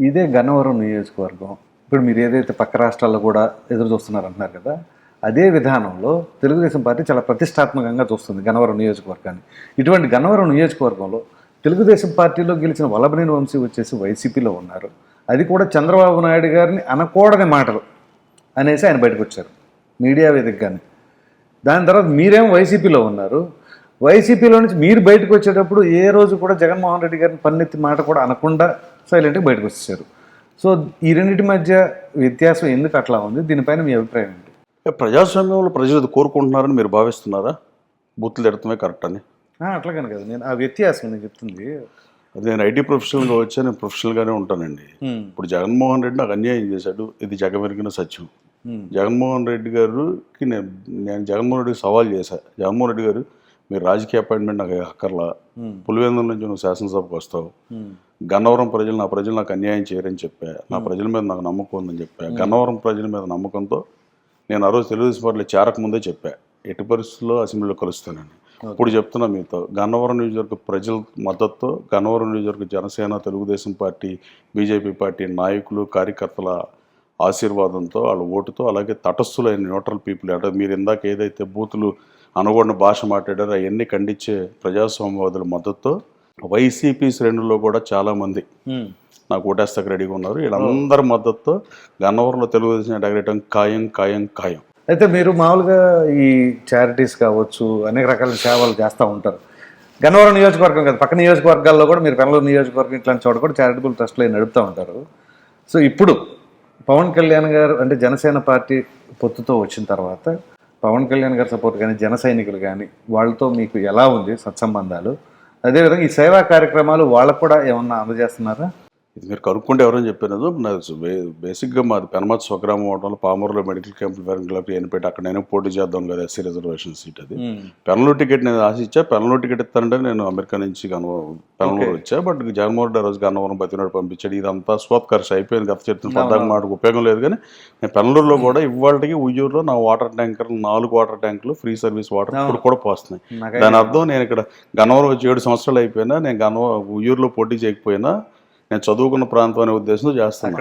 ఇదే గన్నవరం నియోజకవర్గం ఇప్పుడు మీరు ఏదైతే పక్క రాష్ట్రాల్లో కూడా ఎదురు చూస్తున్నారు అంటున్నారు కదా, అదే విధానంలో తెలుగుదేశం పార్టీ చాలా ప్రతిష్టాత్మకంగా చూస్తుంది గన్నవరం నియోజకవర్గాన్ని. ఇటువంటి గన్నవరం నియోజకవర్గంలో తెలుగుదేశం పార్టీలో గెలిచిన వల్లభనేని వంశీ వచ్చేసి వైసీపీలో ఉన్నారు. అది కూడా చంద్రబాబు నాయుడు గారిని అనకూడని మాటలు అనేసి ఆయన బయటకు వచ్చారు మీడియా వేదికగానే. దాని తర్వాత మీరేమో వైసీపీలో ఉన్నారు. వైసీపీలో నుంచి మీరు బయటకు వచ్చేటప్పుడు ఏ రోజు కూడా జగన్మోహన్ రెడ్డి గారిని పన్నెత్తి మాట కూడా అనకుండా సైలెంట్గా బయటకు వచ్చేసారు. సో ఈ రెండింటి మధ్య వ్యత్యాసం ఎందుకు అట్లా ఉంది? దీనిపైన మీ అభిప్రాయం ఏంటి? ప్రజాస్వామ్యంలో ప్రజలు అది కోరుకుంటున్నారని మీరు భావిస్తున్నారా? బూతులు తిడతమే కరెక్ట్ అని. అట్లాగని కదా నేను ఆ వ్యత్యాసం నేను చెప్తుంది. అది నేను ఐటీ ప్రొఫెషనల్గా వచ్చా, నేను ప్రొఫెషనల్గానే ఉంటానండి. ఇప్పుడు జగన్మోహన్ రెడ్డి నాకు అన్యాయం చేశాడు, ఇది జగమెరిగిన సత్యం. జగన్మోహన్ రెడ్డి గారికి నేను జగన్మోహన్ రెడ్డికి సవాల్ చేశాను. జగన్మోహన్ రెడ్డి గారు, మీరు రాజకీయ అపాయింట్మెంట్ నాకు అక్కర్లా, పులివెందుల నుంచి నువ్వు శాసనసభకు వస్తావు, గన్నవరం ప్రజలు నాకు అన్యాయం చేయరని చెప్పా, నా ప్రజల మీద నాకు నమ్మకం ఉందని చెప్పా. గన్నవరం ప్రజల మీద నమ్మకంతో నేను ఆ రోజు తెలుగుదేశం పార్టీలో చేరకముందే చెప్పా, ఎట్టి పరిస్థితుల్లో అసెంబ్లీలో కలుస్తానని. ఇప్పుడు చెప్తున్నా మీతో, గన్నవరం నియోజకవర్గ ప్రజల మద్దతుతో, గన్నవరం నియోజకవర్గ Janasena, Telugu Desam party, BJP party నాయకులు, కార్యకర్తల ఆశీర్వాదంతో, వాళ్ళ ఓటుతో, అలాగే తటస్థులైన న్యూట్రల్ పీపుల్, అంటే మీరు ఇందాక ఏదైతే బూతులు అనుగుణ భాష మాట్లాడారో అవన్నీ ఖండించే ప్రజాస్వామ్యవాదుల మద్దతుతో వైసీపీ శ్రేణుల్లో కూడా చాలామంది నాకు ఓటేస్తాకు రెడీగా ఉన్నారు. వీళ్ళందరి మద్దతుతో గన్నవరంలో తెలుగుదేశం ఎడగటం ఖాయం ఖాయం ఖాయం. అయితే మీరు మామూలుగా ఈ చారిటీస్ కావచ్చు, అనేక రకాల సేవలు చేస్తూ ఉంటారు. గన్నవరం నియోజకవర్గం కదా, పక్క నియోజకవర్గాల్లో కూడా మీరు పెనలూరు నియోజకవర్గం ఇట్లాంటి చోట కూడా చారిటబుల్ ట్రస్ట్లు నడుపుతూ ఉంటారు. సో ఇప్పుడు పవన్ కళ్యాణ్ గారు అంటే జనసేన పార్టీ పొత్తుతో వచ్చిన తర్వాత పవన్ కళ్యాణ్ గారి సపోర్ట్ కానీ, జన సైనికులు కానీ వాళ్ళతో మీకు ఎలా ఉంది సత్సంబంధాలు? అదేవిధంగా ఈ సేవా కార్యక్రమాలు వాళ్ళకు కూడా ఏమన్నా అందజేస్తున్నారా? ఇది మీరు కనుక్కుంటే ఎవరైనా చెప్పారు. బేసిక్గా మాది పెనమత్ స్వగ్రామం అవడంలో పామూరులో మెడికల్ క్యాంపులు క్లబ్ ఎన్నిపెట్టి అక్కడ నేను పోటీ చేద్దాం కదా, ఎస్సీ రిజర్వేషన్ సీట్. అది పెనలూరు టికెట్ నేను ఆశించా. పెనలూరు టికెట్ ఇస్తానంటే నేను అమెరికా నుంచి పెనలూరు వచ్చా. బట్ జగన్మోహన్ రెడ్డి రోజు గన్నవరం బతినాడు పంపించాడు. ఇదంతా స్వత్ ఖర్చు అయిపోయింది. గత చరిత్ర పద్దాక మాటకు ఉపయోగం లేదు. కానీ నేను పెనలూరులో కూడా ఇవాళకి ఉయ్యూరులో నా వాటర్ ట్యాంకర్లు 4 వాటర్ ట్యాంకులు ఫ్రీ సర్వీస్ వాటర్ ఇప్పుడు కూడా పోస్తున్నాయి. దాని అర్థం నేను ఇక్కడ గన్నవరం వచ్చి 7 సంవత్సరాలు అయిపోయినా, నేను ఉయ్యూరులో పోటీ చేయకపోయినా నేను చదువుకున్న ప్రాంతం అనే ఉద్దేశంతో చేస్తాను.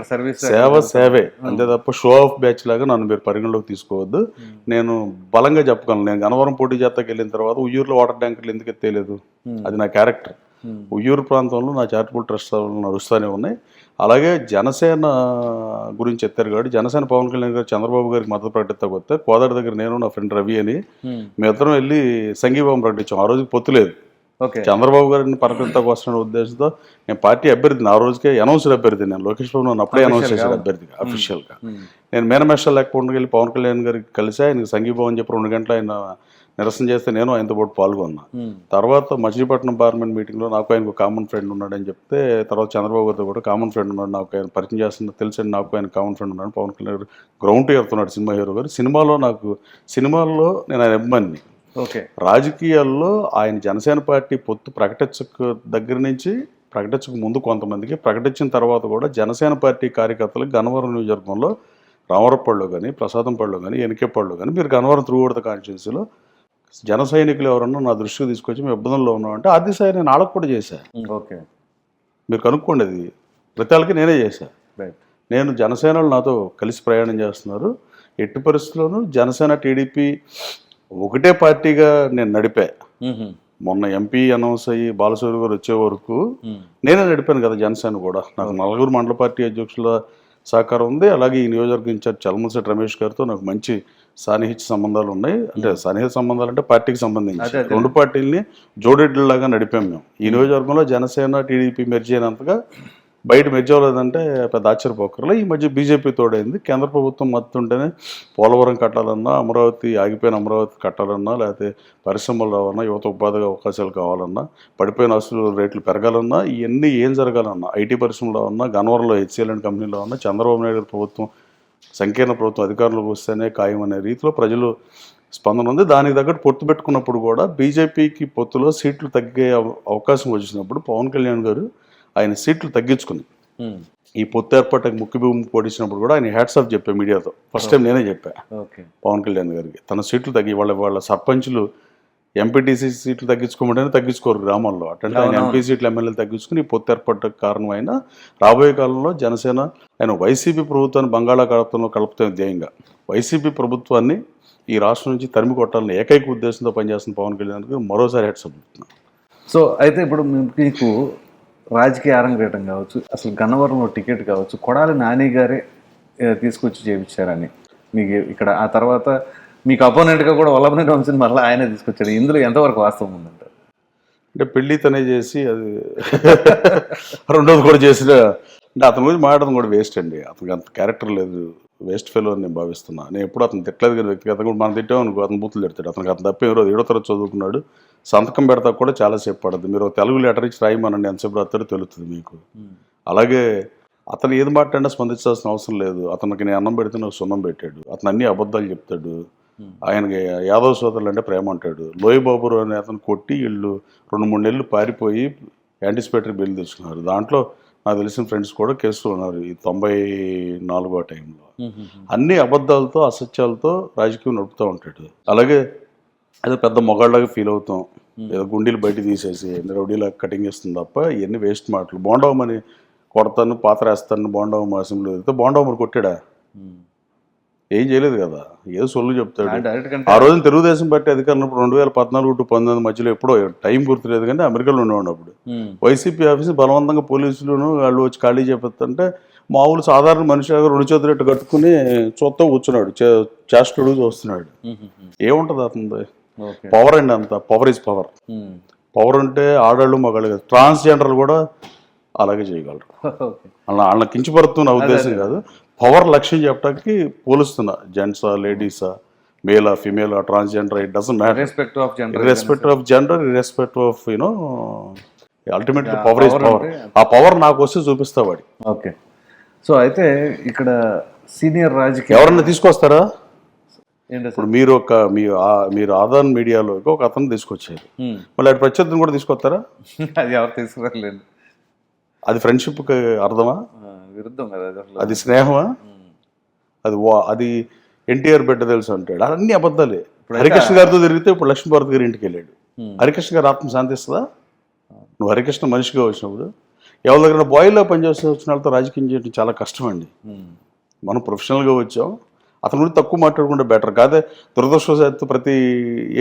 సేవే అంతే తప్ప షో ఆఫ్ బ్యాచ్ లాగా నన్ను మీరు పరిగణలోకి తీసుకోవద్దు. నేను బలంగా చెప్పగలను, నేను గన్నవరం పోటీ చేస్తాకి వెళ్ళిన తర్వాత ఉయ్యూరులో వాటర్ ట్యాంకర్లు ఎందుకు ఎత్తేయలేదు, అది నా క్యారెక్టర్. ఉయ్యూరు ప్రాంతంలో నా చారిటబుల్ ట్రస్ట్ నడుస్తూనే ఉన్నాయి. అలాగే జనసేన గురించి ఎత్తారు కాబట్టి, జనసేన పవన్ కళ్యాణ్ గారు చంద్రబాబు గారికి మద్దతు ప్రకటిస్తే కోదాడ దగ్గర నేను నా ఫ్రెండ్ రవి అని మేమిద్దరం వెళ్ళి సంఘీభావం ప్రకటించాం. ఆ రోజు పొత్తు లేదు. చంద్రబాబు గారిని పరకృతకు వస్తున్న ఉద్దేశంతో నేను పార్టీ అభ్యర్థిని, ఆ రోజుకే అనౌన్స్డ్ అభ్యర్థి, నేను లోకేష్ బాబు నన్ను అప్పుడే అనౌన్స్ చేశాడు అభ్యర్థిగా అఫీషియల్గా. నేను మేనమేషాలు లేకుండా వెళ్ళి పవన్ కళ్యాణ్ గారికి కలిసి ఆయనకి సంఘీభావం చెప్పి 2 గంటలు ఆయన నిరసన చేస్తే నేను ఆయనతో పాటు పాల్గొన్నా. తర్వాత మచిలీపట్నం పార్లమెంట్ మీటింగ్లో నాకు ఆయనకు కామన్ ఫ్రెండ్ ఉన్నాడని చెప్తే, తర్వాత చంద్రబాబు గారితో కూడా కామన్ ఫ్రెండ్ ఉన్నాడు, నాకు ఆయన పరిచయం చేస్తున్నా తెలిసండి, నాకు ఆయన కామన్ ఫ్రెండ్ ఉన్నాడు. పవన్ కళ్యాణ్ గారు గ్రౌండ్ ఎడుతున్నాడు సినిమా హీరో గారు. సినిమాల్లో నేను ఆయన అభిమాని. రాజకీయాల్లో ఆయన జనసేన పార్టీ పొత్తు ప్రకటించక ముందు కొంతమందికి, ప్రకటించిన తర్వాత కూడా జనసేన పార్టీ కార్యకర్తలకు గన్నవరం నియోజకవర్గంలో రామవరపల్లిలో కానీ, ప్రసాదంపల్లిలో కానీ, ఎనికేపల్లిలో కానీ, మీరు గన్నవరం త్రూవర్డ్ కాన్స్టిట్యున్సీలో జన సైనికులు ఎవరన్నా నా దృష్టికి తీసుకొచ్చి మేము ఇబ్బందుల్లో ఉన్నామంటే అది సార్ నేను వాళ్ళకు కూడా చేశాను. మీరు కనుక్కోండి, అది ప్రతి నేనే చేశాను. నేను జనసేనలు నాతో కలిసి ప్రయాణం చేస్తున్నారు. ఎట్టి పరిస్థితుల్లోనూ జనసేన టీడీపీ ఒకటే పార్టీగా నేను నడిపా. మొన్న ఎంపీ అనౌన్స్ అయ్యి బాలసూరి గారు వచ్చే వరకు నేనే నడిపాను కదా జనసేన కూడా. నాకు 4 మండల పార్టీ అధ్యక్షుల సహకారం ఉంది. అలాగే ఈ నియోజకవర్గ ఇన్ఛార్జ్ చలమశెట్టి రమేష్ గారితో నాకు మంచి సాన్నిహిత్య సంబంధాలు ఉన్నాయి. అంటే సన్నిహిత సంబంధాలు అంటే పార్టీకి సంబంధించి 2 పార్టీలని జోడెడ్లలాగా నడిపాం మేము. ఈ నియోజకవర్గంలో జనసేన టీడీపీ మెర్జ్ అయినంతగా బయట మెర్జ్ అవ్వలేదంటే పెద్ద ఆశ్చర్యపోకర్లా. ఈ మధ్య బీజేపీ తోడైంది. కేంద్ర ప్రభుత్వం మద్దతు ఉంటేనే పోలవరం కట్టాలన్నా, ఆగిపోయిన అమరావతి కట్టాలన్నా, లేకపోతే పరిశ్రమలు రావాలన్నా, యువత ఉపాధి అవకాశాలు కావాలన్నా, పడిపోయిన ఆస్తుల రేట్లు పెరగాలన్నా, ఇవన్నీ ఏం జరగాలన్నా, ఐటీ పరిశ్రమలో ఉన్నా, గన్నవరంలో హెచ్సిఎల్ అండ్ కంపెనీలో ఉన్నా, చంద్రబాబు నాయుడు గారి ప్రభుత్వం సంకీర్ణ ప్రభుత్వం అధికారంలోకి వస్తేనే ఖాయం అనే రీతిలో ప్రజలు స్పందన ఉంది. దానికి తగ్గట్టు పొత్తు పెట్టుకున్నప్పుడు కూడా బీజేపీకి పొత్తులో సీట్లు తగ్గే అవకాశం వచ్చినప్పుడు పవన్ కళ్యాణ్ గారు ఆయన సీట్లు తగ్గించుకుని ఈ పొత్తు ఏర్పాటుకి ముఖ్య భూమి పోటీసినప్పుడు కూడా ఆయన హ్యాట్స్ ఆఫ్ చెప్పా మీడియాతో. ఫస్ట్ టైం నేనే చెప్పా పవన్ కళ్యాణ్ గారికి. తన సీట్లు తగ్గి వాళ్ళ సర్పంచులు ఎంపీటీసీ సీట్లు తగ్గించుకోమంటేనే తగ్గించుకోరు గ్రామాల్లో. అట్లాంటి ఆయన ఎంపీ సీట్లు ఎమ్మెల్యేలు తగ్గించుకుని పొత్తు ఏర్పడ్డ కారణం అయినా రాబోయే కాలంలో జనసేన ఆయన వైసీపీ ప్రభుత్వాన్ని బంగాళాఖాతంలో కలుపుతాం ధ్యేయంగా వైసీపీ ప్రభుత్వాన్ని ఈ రాష్ట్రం నుంచి తరిమి కొట్టాలని ఏకైక ఉద్దేశంతో పనిచేస్తున్న పవన్ కళ్యాణ్కి మరోసారి హెడ్స్ చెప్తున్నాను. సో అయితే ఇప్పుడు మీకు రాజకీయ అరంగేటం కావచ్చు, అసలు గన్నవరంలో టికెట్ కావచ్చు, కొడాలి నాని గారే తీసుకొచ్చి చేయించారని మీకు ఇక్కడ, ఆ తర్వాత మీకు అపోనెంట్గా కూడా వల్లభనేని వంశీని మళ్ళీ ఆయనే తీసుకొచ్చాడు. ఇందులో ఎంతవరకు వాస్తవం ఉందంటారు? అంటే పెళ్ళి తనే చేసి అది రెండోది కూడా చేసిన అంటే అతని గురించి మాట్లాడడం కూడా వేస్ట్ అండి. అతనికి అంత క్యారెక్టర్ లేదు, వేస్ట్ ఫెలో అని నేను భావిస్తున్నా. నేను ఎప్పుడు అతను తిట్టలేదు కానీ వ్యక్తిగతంగా కూడా మనం తిట్టామనుకో అతను బూతులు తిడతాడు. అతనికి అతను తప్ప ఎవరో 7వ తరగతి చదువుకున్నాడు, సంతకం పెడతా కూడా చాలాసేపు పడుతుంది. మీరు తెలుగు లెటర్ ఇచ్చి రాయమనండి ఎంతసేపు రాస్తాడో తెలుస్తుంది మీకు. అలాగే అతను ఏది మాట్లాడినా స్పందించాల్సిన అవసరం లేదు. అతనికి నేను అన్నం పెడితే నాకు సున్నం పెట్టాడు. అతను అన్ని అబద్ధాలు చెప్తాడు. ఆయనకి యాదవ్ సోదరులు అంటే ప్రేమ అంటాడు. లోయ్ బాబురు అనే అతను కొట్టి వీళ్ళు 2-3 నెలలు పారిపోయి యాంటిసిపేటరీ బెయిల్ తెచ్చుకున్నారు. దాంట్లో నాకు తెలిసిన ఫ్రెండ్స్ కూడా కేసులు ఉన్నారు ఈ 94 టైంలో. అన్ని అబద్ధాలతో అసత్యాలతో రాజకీయం నడుపుతూ ఉంటాడు. అలాగే ఏదో పెద్ద మొగాళ్ళగా ఫీల్ అవుతాం, ఏదో గుండీలు బయట తీసేసి రౌడీలా కటింగ్ ఇస్తుంది తప్ప ఇవన్నీ వేస్ట్ మాటలు. బోండవమని కొడతాను పాత్ర వేస్తాను బోండవమ్మ అసెంబ్లీ అయితే బోండవమ్మని కొట్టాడా? ఏం చేయలేదు కదా, ఏదో సొల్లు చెప్తాడు. ఆ రోజున తెలుగుదేశం పార్టీ అధికారంలో 2014 to 2019 మధ్యలో ఎప్పుడో టైం గుర్తులేదు కానీ అమెరికాలో ఉండేవాడు. వైసీపీ ఆఫీస్ బలవంతంగా పోలీసులను వాళ్ళు వచ్చి ఖాళీ చేపడుతుంటే మామూలు సాధారణ మనిషిగా 2 చేతులు రెట్టు కట్టుకుని చూస్తూ కూర్చున్నాడు, చేష్టడు చూస్తున్నాడు. ఏముంటుంది అతనిది? పవర్ అండి, అంత పవర్ ఇస్ పవర్. పవర్ ఉంటే ఆడాళ్ళు మగాళ్ళు కాదు, ట్రాన్స్జెండర్లు కూడా అలాగే చేయగలరు. వాళ్ళ కించపడుతున్న ఉద్దేశం కాదు, పవర్ లక్ష్యం చెప్పడానికి పోలుస్తున్నా. జెంట్సా, లేడీసా, మేలా, ఫిమేలా, transgender, it doesn't matter. Irrespect of gender, irrespect of you know ultimately power is power. ఆ పవర్ నాకు వస్తే చూపిస్తా వాడి. ఓకే. సో అయితే ఇక్కడ సీనియర్ రాజకీయ ఎవరన్నా తీసుకొస్తారా? ఇప్పుడు మీరు ఆదాన్ మీడియాలో ఒక అతను తీసుకొచ్చారు, మళ్ళీ అటు ప్రత్యర్థిని కూడా తీసుకొస్తారా? అది ఎవరు తీసుకురాలేదు. అది ఫ్రెండ్షిప్కి అర్థమా? విరుద్ధం కదా. అది స్నేహమా? అది ఎన్టీఆర్ బిడ్డ తెలుసు అంటాడు. అన్ని అబద్ధాలే. హరికృష్ణ గారితో తిరిగితే ఇప్పుడు లక్ష్మీభారతి గారి ఇంటికి వెళ్ళాడు. హరికృష్ణ గారు ఆత్మ శాంతిస్తుందా? నువ్వు హరికృష్ణ మనిషిగా వచ్చినప్పుడు ఎవరి దగ్గర బాయ్లో పనిచేసి వచ్చిన వాళ్ళతో రాజకీయం చేయడం చాలా కష్టం అండి. మనం ప్రొఫెషనల్గా వచ్చాం, అతని గురించి తక్కువ మాట్లాడుకుంటే బెటర్. కాదే దురదృష్టవశాత్తు ప్రతి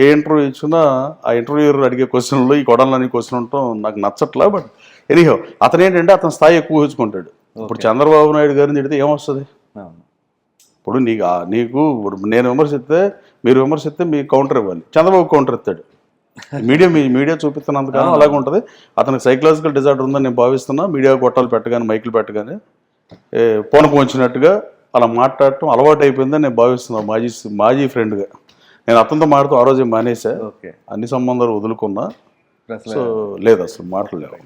ఏ ఇంటర్వ్యూ ఇచ్చినా ఆ ఇంటర్వ్యూర్ అడిగే క్వశ్చన్లో ఈ కొడాలని క్వశ్చన్ ఉండటం నాకు నచ్చట్లా. బట్ ఎనీహో అతను ఏంటంటే అతని స్థాయి ఎక్కువ ఊహించుకుంటాడు. ఇప్పుడు చంద్రబాబు నాయుడు గారిని తిడితే ఏమొస్తుంది? ఇప్పుడు నీకు నేను విమర్శిస్తే మీరు విమర్శిస్తే మీకు కౌంటర్ ఇవ్వాలి, చంద్రబాబు కౌంటర్ ఇస్తాడు. మీడియా చూపిస్తున్నంతకాలం అలాగే ఉంటుంది. అతనికి సైకలాజికల్ డిజార్డర్ ఉందని నేను భావిస్తున్నా. మీడియా గొట్టాలు పెట్టగానే, మైకులు పెట్టగానే పోనకు వచ్చినట్టుగా అలా మాట్లాడటం అలవాటు అయిపోయిందని నేను భావిస్తున్నాను. మాజీ ఫ్రెండ్గా నేను అతనితో మాట్లాడుతూ ఆ రోజే మానేసా, అన్ని సంబంధాలు వదులుకున్నా. సో లేదు, అసలు మాట్లాడలేవు.